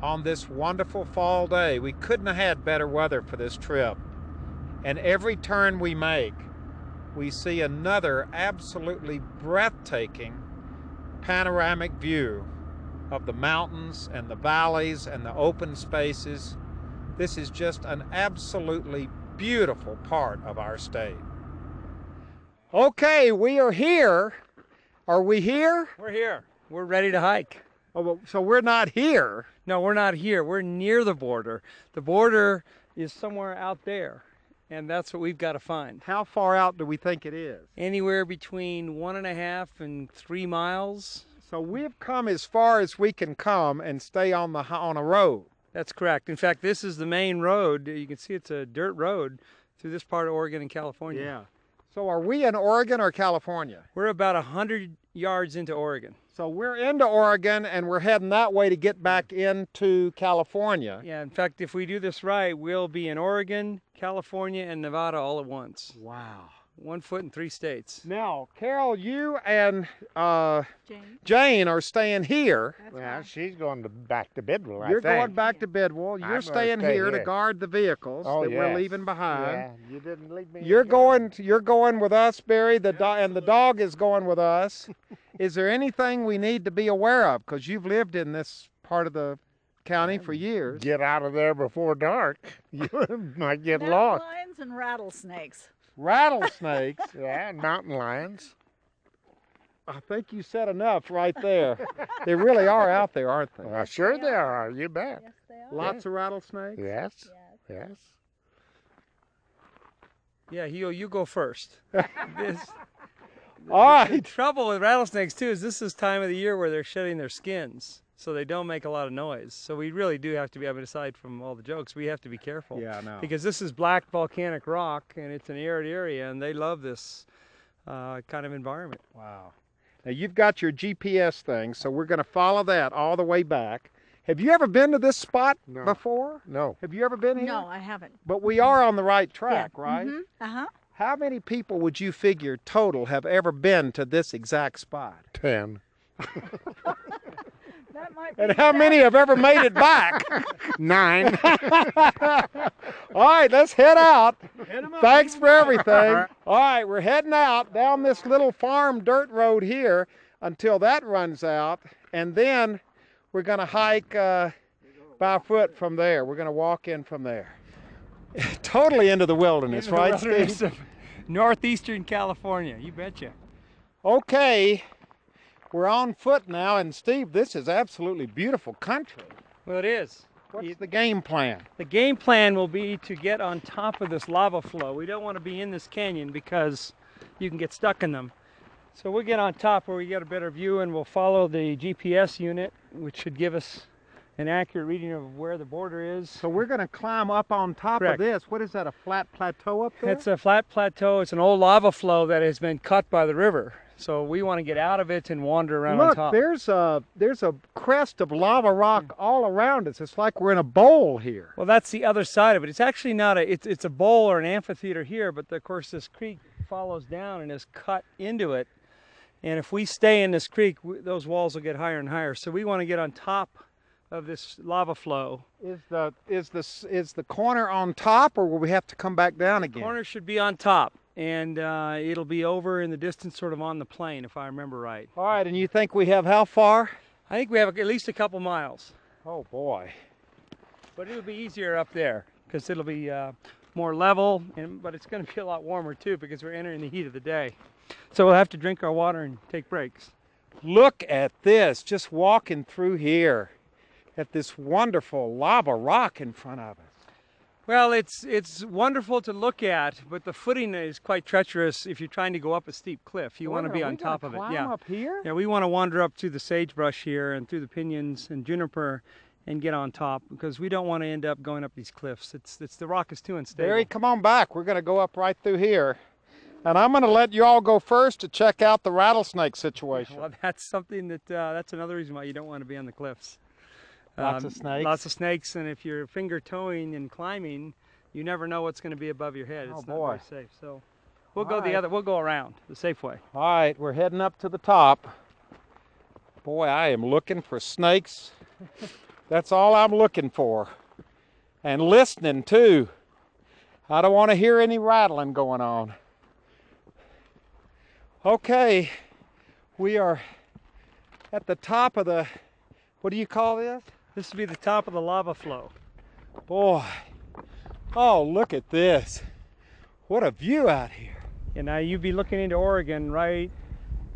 on this wonderful fall day. We couldn't have had better weather for this trip. And every turn we make, we see another absolutely breathtaking panoramic view of the mountains and the valleys and the open spaces. This is just an absolutely beautiful part of our state. Okay, we are here. Are we here? We're here. We're ready to hike. Oh, so we're not here? No, we're not here. We're near the border. The border is somewhere out there, and that's what we've got to find. How far out do we think it is? Anywhere between 1.5 and 3 miles. So we've come as far as we can come and stay on a road. That's correct. In fact, this is the main road. You can see it's a dirt road through this part of Oregon and California. Yeah. So are we in Oregon or California? We're about 100 yards into Oregon. So we're into Oregon and we're heading that way to get back into California. Yeah, in fact, if we do this right, we'll be in Oregon, California, and Nevada all at once. Wow. 1 foot in 3 states. Now, Carol, you and Jane are staying here. Well, she's going back to Bidwell, I You're think. going back to Bidwell. You're I'm staying gonna stay here to guard the vehicles that we're yes. leaving behind. Yeah, you didn't leave me. You're going with us, Barry, and the dog is going with us. Is there anything we need to be aware of? Because you've lived in this part of the county for years. Get out of there before dark. You might get Mountain lost. lions and rattlesnakes. Rattlesnakes? Yeah, mountain lions. I think you said enough right there. They really are out there, aren't they? Well, sure they are. You bet. Yes, they are. Lots of rattlesnakes? Yes. Yes. Yeah, you go first. All right. The trouble with rattlesnakes too is this is time of the year where they're shedding their skins, so they don't make a lot of noise. So we really do have to be, aside from all the jokes, we have to be careful. Yeah, I know. Because this is black volcanic rock, and it's an arid area, and they love this kind of environment. Wow. Now you've got your GPS thing, so we're going to follow that all the way back. Have you ever been to this spot before? No. Have you ever been here? No, I haven't. But we are on the right track, Yeah. right? Mm-hmm. Uh-huh. How many people would you figure total have ever been to this exact spot? 10. That might be And how many have ever made it back? 9. All right, let's head out. Thanks for everything. All right, we're heading out down this little farm dirt road here until that runs out, and then we're going to hike by foot from there. We're going to walk in from there. Totally into the wilderness, Into the right, wilderness Steve? of northeastern California, you betcha. Okay, we're on foot now, and Steve, this is absolutely beautiful country. Well, it is. What's the game plan? The game plan will be to get on top of this lava flow. We don't want to be in this canyon because you can get stuck in them. So we'll get on top where we get a better view, and we'll follow the GPS unit, which should give us an accurate reading of where the border is. So we're going to climb up on top Correct. of this. What is that, a flat plateau up there? It's a flat plateau. It's an old lava flow that has been cut by the river. So we want to get out of it and wander around on Look, top. there's a crest of lava rock all around us. It's like we're in a bowl here. Well, that's the other side of it. It's actually not it's a bowl or an amphitheater here, but of course this creek follows down and is cut into it. And if we stay in this creek, those walls will get higher and higher. So we want to get on top of this lava flow. Is the corner on top, or will we have to come back down again? The corner should be on top, and it'll be over in the distance, sort of on the plain, if I remember right. All right, and you think we have how far? I think we have at least a couple miles. Oh boy. But it'll be easier up there because it'll be more level, but it's going to be a lot warmer too because we're entering the heat of the day. So we'll have to drink our water and take breaks. Look at this, just walking through here at this wonderful lava rock in front of us. Well, it's wonderful to look at, but the footing is quite treacherous if you're trying to go up a steep cliff. You want to be on top of it. Yeah. Up here? Yeah, we want to wander up through the sagebrush here and through the pinyons and juniper and get on top because we don't want to end up going up these cliffs. It's the rock is too unstable. Barry, come on back. We're going to go up right through here. And I'm going to let you all go first to check out the rattlesnake situation. Well, that's something that's another reason why you don't want to be on the cliffs. Lots of snakes. Lots of snakes, and if you're finger towing and climbing, you never know what's going to be above your head. It's not very safe. So we'll go We'll go around the safe way. All right, we're heading up to the top. Boy, I am looking for snakes. That's all I'm looking for. And listening too. I don't want to hear any rattling going on. Okay, we are at the top of the, what do you call this? This will be the top of the lava flow. Boy, oh, look at this. What a view out here. And now you'd be looking into Oregon, right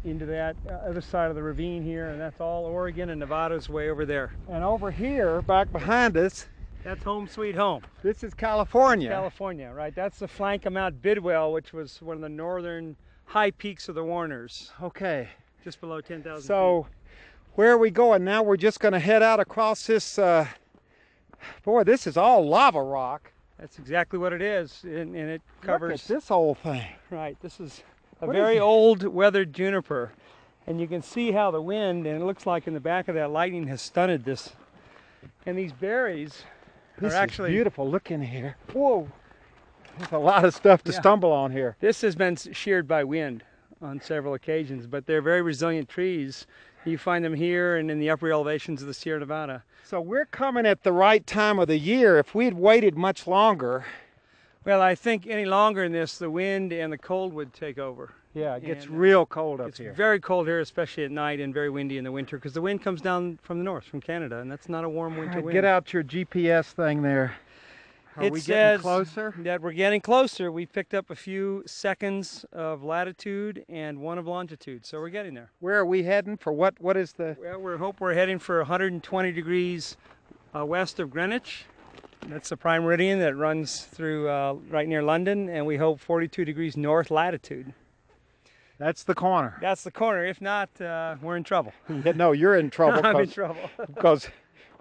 into that other side of the ravine here, and that's all Oregon, and Nevada's way over there. And over here, back behind us, that's home sweet home. This is California. California, right. That's the flank of Mount Bidwell, which was one of the northern high peaks of the Warners. Okay. Just below 10,000 So, where are we going now? We're just going to head out across this, boy, this is all lava rock. That's exactly what it is, and it covers... Look at this whole thing. Right, this is a very old weathered juniper, and you can see how the wind, and it looks like in the back of that lightning has stunted this. And these berries This are actually... is beautiful. Look in here. Whoa. There's a lot of stuff to Yeah. stumble on here. This has been sheared by wind on several occasions, but they're very resilient trees. You find them here and in the upper elevations of the Sierra Nevada. So we're coming at the right time of the year. If we'd waited much longer. Well, I think any longer in this, the wind and the cold would take over. Yeah, it gets And, real cold up it's here. It's very cold here, especially at night, and very windy in the winter, because the wind comes down from the north, from Canada, and that's not a warm winter wind. Get out your GPS thing there. Are It we says getting closer? that we're getting closer. We picked up a few seconds of latitude and 1 of longitude, so we're getting there. Where are we heading for? What is the... Well, we're heading for 120 degrees west of Greenwich. That's the prime meridian that runs through right near London, and we hope 42 degrees north latitude. That's the corner. That's the corner. If not, we're in trouble. Yeah, no, you're in trouble. I'm in trouble. Because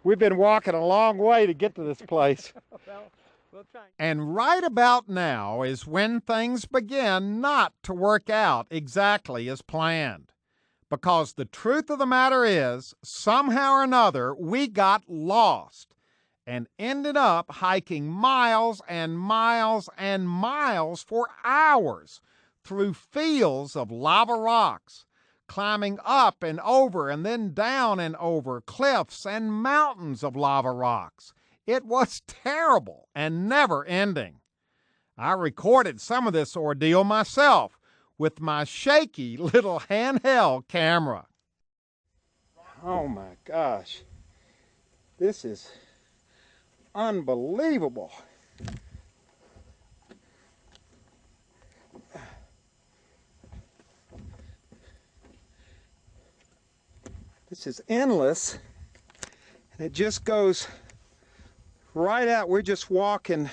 we've been walking a long way to get to this place. Well, we'll try. And right about now is when things begin not to work out exactly as planned. Because the truth of the matter is, somehow or another, we got lost and ended up hiking miles and miles and miles for hours through fields of lava rocks, climbing up and over and then down and over cliffs and mountains of lava rocks. It was terrible and never ending. I recorded some of this ordeal myself with my shaky little handheld camera. Oh my gosh, this is unbelievable. This is endless, and it just goes right out. We're just walking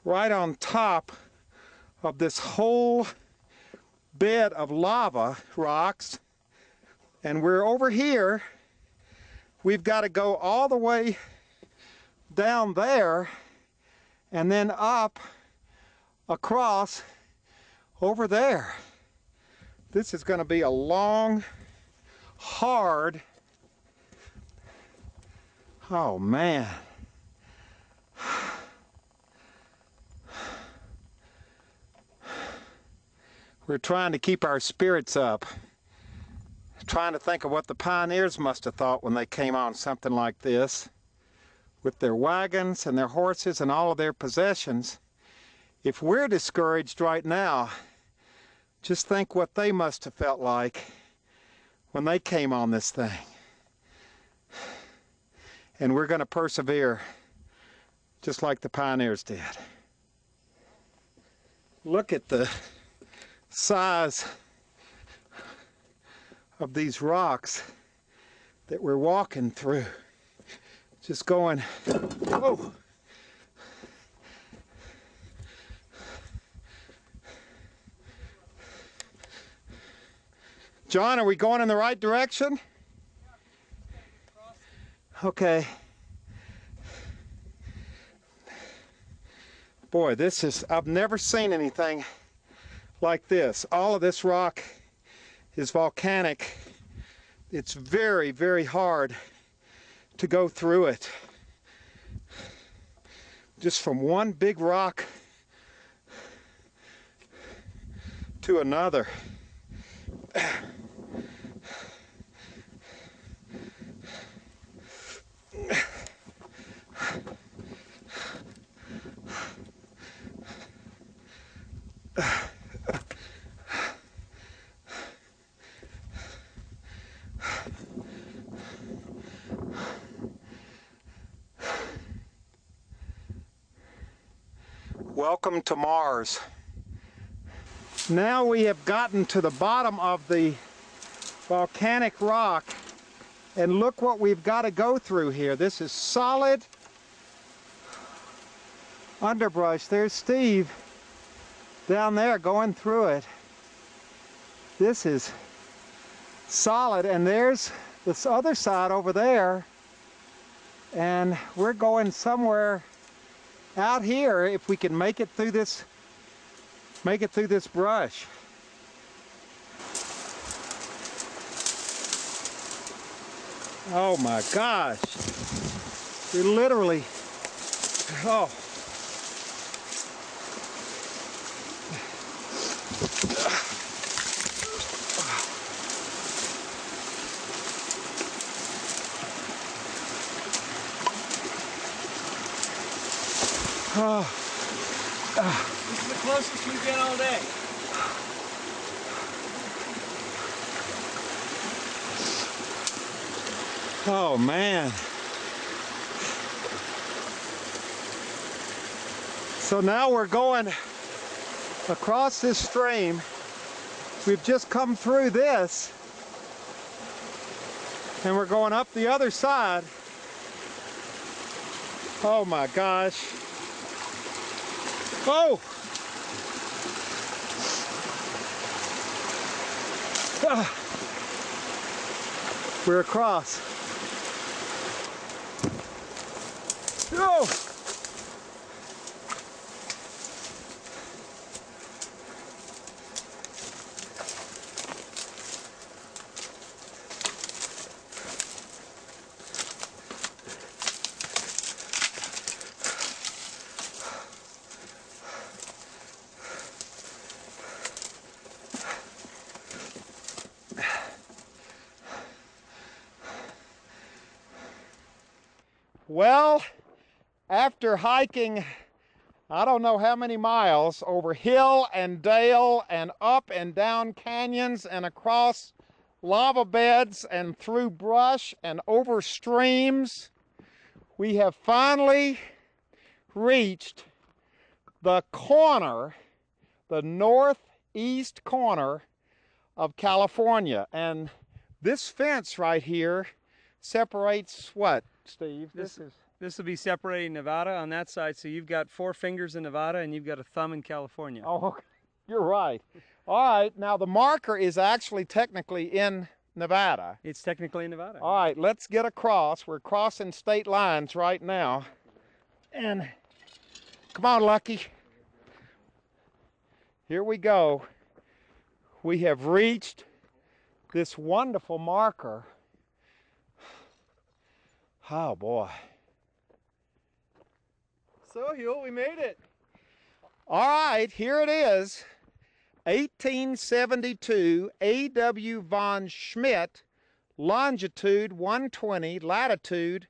right on top of this whole bed of lava rocks, and we're over here. We've got to go all the way down there and then up across over there. This is going to be a long, hard, oh man. We're trying to keep our spirits up, trying to think of what the pioneers must have thought when they came on something like this with their wagons and their horses and all of their possessions. If we're discouraged right now, just think what they must have felt like when they came on this thing. And we're going to persevere just like the pioneers did. Look at the size of these rocks that we're walking through. Just going, whoa. John, are we going in the right direction? Okay. Boy, this is, I've never seen anything like this. All of this rock is volcanic. It's very, very hard to go through it. Just from one big rock to another. Welcome to Mars. Now we have gotten to the bottom of the volcanic rock, and look what we've got to go through here. This is solid underbrush. There's Steve down there going through it. This is solid, and there's this other side over there, and we're going somewhere out here if we can make it through this brush. Oh my gosh. We're literally, oh. This is the closest we've been all day. Oh man. So now we're going across this stream. We've just come through this and we're going up the other side. Oh my gosh. Oh! We're across. Oh! Well, after hiking, I don't know how many miles over hill and dale and up and down canyons and across lava beds and through brush and over streams, we have finally reached the corner, the northeast corner of California. And this fence right here separates what, Steve? This will be separating Nevada on that side, so you've got 4 fingers in Nevada and you've got a thumb in California. Oh, okay. You're right. All right, now the marker is actually technically in Nevada. It's technically in Nevada. All right, let's get across. We're crossing state lines right now. And come on, Lucky. Here we go. We have reached this wonderful marker. Oh boy. So, Huell, we made it. All right, here it is. 1872 A.W. von Schmidt, longitude 120, latitude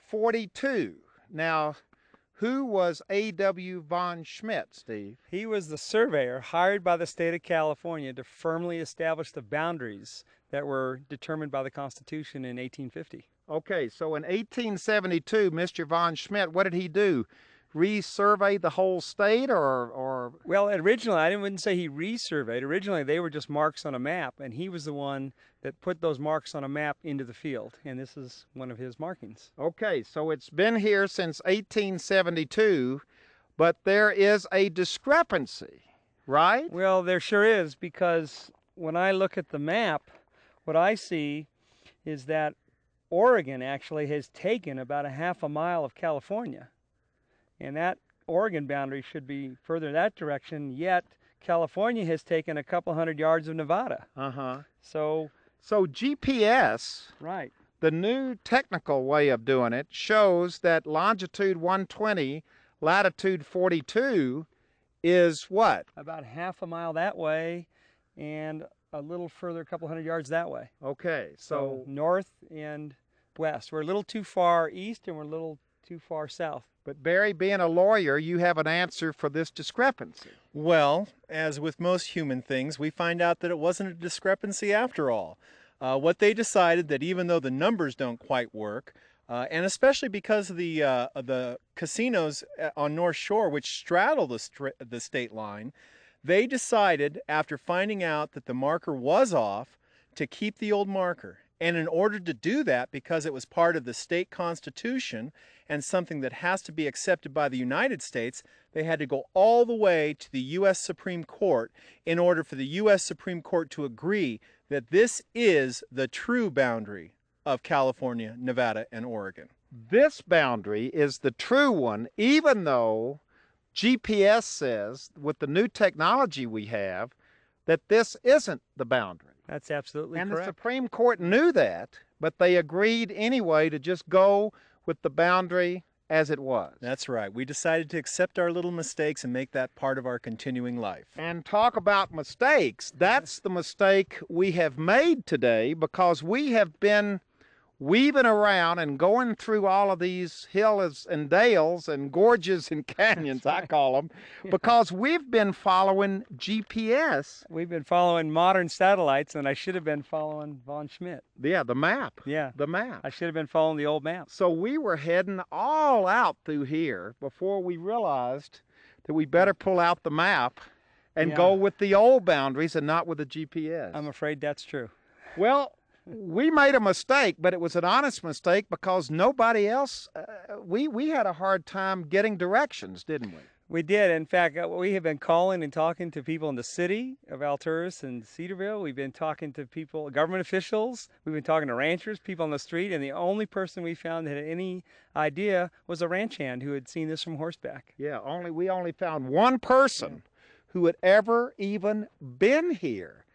42. Now, who was A.W. von Schmidt, Steve? He was the surveyor hired by the state of California to firmly establish the boundaries that were determined by the Constitution in 1850. Okay, so in 1872, Mr. von Schmidt, what did he do? Resurvey the whole state or? Well, originally, I wouldn't say he resurveyed. Originally, they were just marks on a map, and he was the one that put those marks on a map into the field, and this is one of his markings. Okay, so it's been here since 1872, but there is a discrepancy, right? Well, there sure is, because when I look at the map, what I see is that Oregon actually has taken about a half a mile of California. And that Oregon boundary should be further in that direction, yet California has taken a couple hundred yards of Nevada. Uh-huh. So GPS, right, the new technical way of doing it, shows that longitude 120, latitude 42 is what? About half a mile that way and a little further, a couple hundred yards that way. Okay, so north and west. We're a little too far east and we're a little too far south. But Barry, being a lawyer, you have an answer for this discrepancy. Well, as with most human things, we find out that it wasn't a discrepancy after all. What they decided that even though the numbers don't quite work, and especially because of the casinos on North Shore, which straddle the state line, they decided, after finding out that the marker was off, to keep the old marker. And in order to do that, because it was part of the state constitution and something that has to be accepted by the United States, they had to go all the way to the U.S. Supreme Court in order for the U.S. Supreme Court to agree that this is the true boundary of California, Nevada, and Oregon. This boundary is the true one, even though GPS says, with the new technology we have, that this isn't the boundary. That's absolutely correct. And the Supreme Court knew that, but they agreed anyway to just go with the boundary as it was. That's right. We decided to accept our little mistakes and make that part of our continuing life. And talk about mistakes. That's the mistake we have made today, because we have been weaving around and going through all of these hills and dales and gorges and canyons, I call them, because we've been following GPS. We've been following modern satellites, and I should have been following von Schmidt. Yeah, the map. Yeah. The map. I should have been following the old map. So we were heading all out through here before we realized that we better pull out the map and go with the old boundaries and not with the GPS. I'm afraid that's true. Well, we made a mistake, but it was an honest mistake because nobody else, we had a hard time getting directions, didn't we? We did. In fact, we have been calling and talking to people in the city of Alturas and Cedarville. We've been talking to people, government officials. We've been talking to ranchers, people on the street, and the only person we found that had any idea was a ranch hand who had seen this from horseback. Yeah, we only found one person who had ever even been here.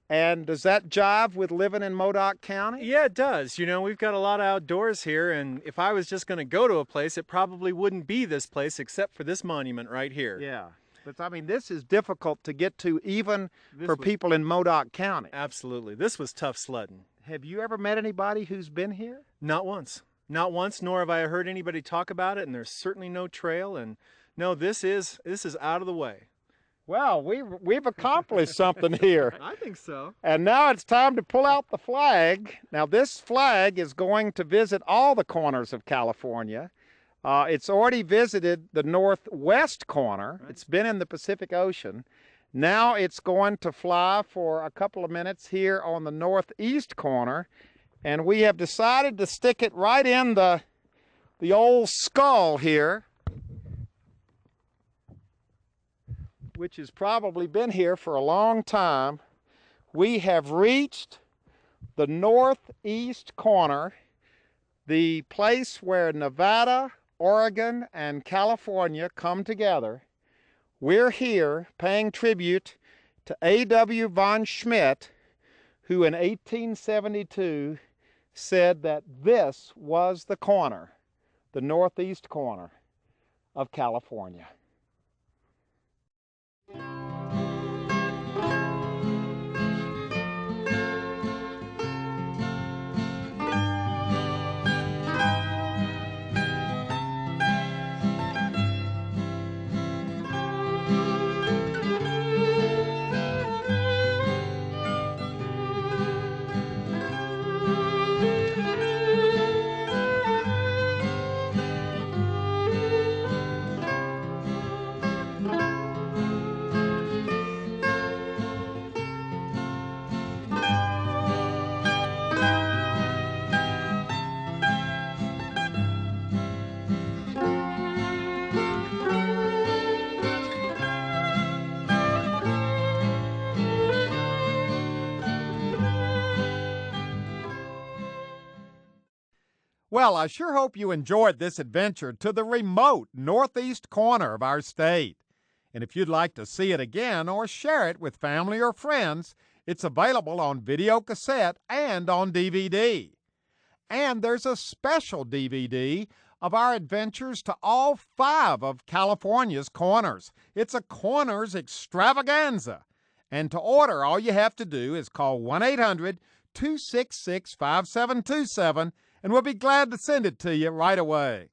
And does that jive with living in Modoc County? Yeah, it does. You know, we've got a lot of outdoors here, and if I was just going to go to a place, it probably wouldn't be this place except for this monument right here. Yeah. But I mean, this is difficult to get to even for people in Modoc County. Absolutely. This was tough sledding. Have you ever met anybody who's been here? Not once. Not once, nor have I heard anybody talk about it, and there's certainly no trail. And no, this is out of the way. Well, we've accomplished something here. I think so. And now it's time to pull out the flag. Now, this flag is going to visit all the corners of California. It's already visited the northwest corner. Right. It's been in the Pacific Ocean. Now it's going to fly for a couple of minutes here on the northeast corner. And we have decided to stick it right in the old skull here, which has probably been here for a long time. We have reached the northeast corner, the place where Nevada, Oregon, and California come together. We're here paying tribute to A.W. von Schmidt, who in 1872 said that this was the corner, the northeast corner of California. Well, I sure hope you enjoyed this adventure to the remote northeast corner of our state. And if you'd like to see it again or share it with family or friends, it's available on video cassette and on DVD. And there's a special DVD of our adventures to all 5 of California's corners. It's a corners extravaganza. And to order, all you have to do is call 1-800-266-5727, and we'll be glad to send it to you right away.